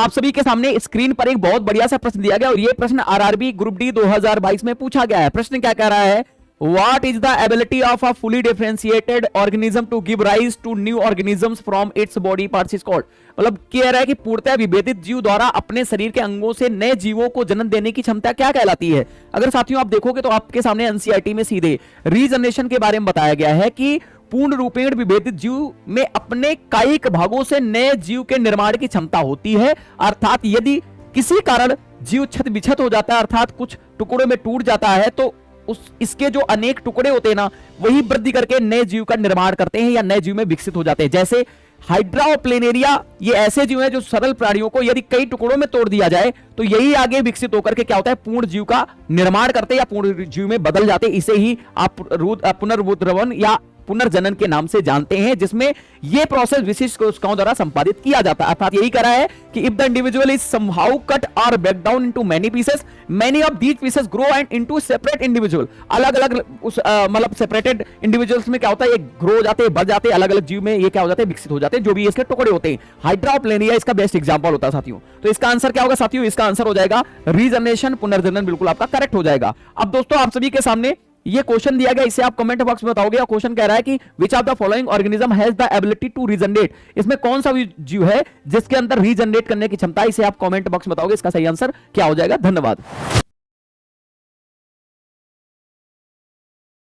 आप सभी के सामने स्क्रीन पर एक बहुत बढ़िया सा प्रश्न दिया गया और ये प्रश्न आरआरबी ग्रुप डी 2022 में पूछा गया है। प्रश्न क्या कह रहा है, What is the ability of a fully differentiated organism to give rise to new organisms from its body parts is called? मतलब कह रहा है कि पूर्णतः विभेदित जीव द्वारा अपने शरीर के अंगों से नए जीवों को जन्म देने की क्षमता क्या कहलाती है। अगर साथियों आप देखोगे तो आपके सामने एनसीईआरटी में सीधे रीजनरेशन के बारे में बताया गया है कि पूर्ण रूपेण विभेदित जीव में अपने कायिक भागों से नए जीव के निर्माण की क्षमता होती है। अर्थात यदि किसी कारण जीव छत बिछत हो जाता है, अर्थात कुछ टुकड़ों में टूट जाता है, तो इसके जो अनेक टुकड़े होते हैं ना, वही वृद्धि करके नए जीव का निर्माण करते हैं या नए जीव में विकसित हो जाते हैं। जैसे हाइड्रा और प्लेनेरिया, ये ऐसे जीव हैं जो सरल प्राणियों को यदि कई टुकड़ों में तोड़ दिया जाए तो यही आगे विकसित होकर के क्या होता है, पूर्ण जीव का निर्माण करते हैं या पूर्ण जीव में बदल जाते हैं। इसे ही आप पुनर्रुद्रवन या पुनर्जनन के नाम से जानते हैं, जिसमें यह प्रोसेस विशिष्ट कोशिकाओं द्वारा संपादित किया जाता है। अर्थात यही कह रहा है कि if the individual is somehow cut और break down into many pieces, many of these pieces grow and into separate individual. अलग अलग उस मतलब सेपरेटेड इंडिविजुअल्स में क्या होता है, ये ग्रो हो जाते हैं, बढ़ जाते हैं, अलग अलग जीव में ये क्या हो जाते हैं, विकसित हो जाते हैं, जो भी इसके टुकड़े होते हैं। हाइड्रा और प्लेनेरिया इसका बेस्ट एग्जांपल होता है साथियों। तो इसका आंसर क्या होगा साथियों, इसका आंसर हो जाएगा रीजनरेशन, पुनर्जनन, बिल्कुल आपका करेक्ट हो जाएगा। अब दोस्तों आप सभी के सामने ये क्वेश्चन दिया गया, इसे आप कमेंट बॉक्स में बताओगे। और क्वेश्चन कह रहा है कि which of the following organism has the ability to regenerate, इसमें कौन सा जीव है जिसके अंदर रीजनरेट करने की क्षमता है, इसे आप कमेंट बॉक्स में बताओगे। इसका सही आंसर क्या हो जाएगा। धन्यवाद।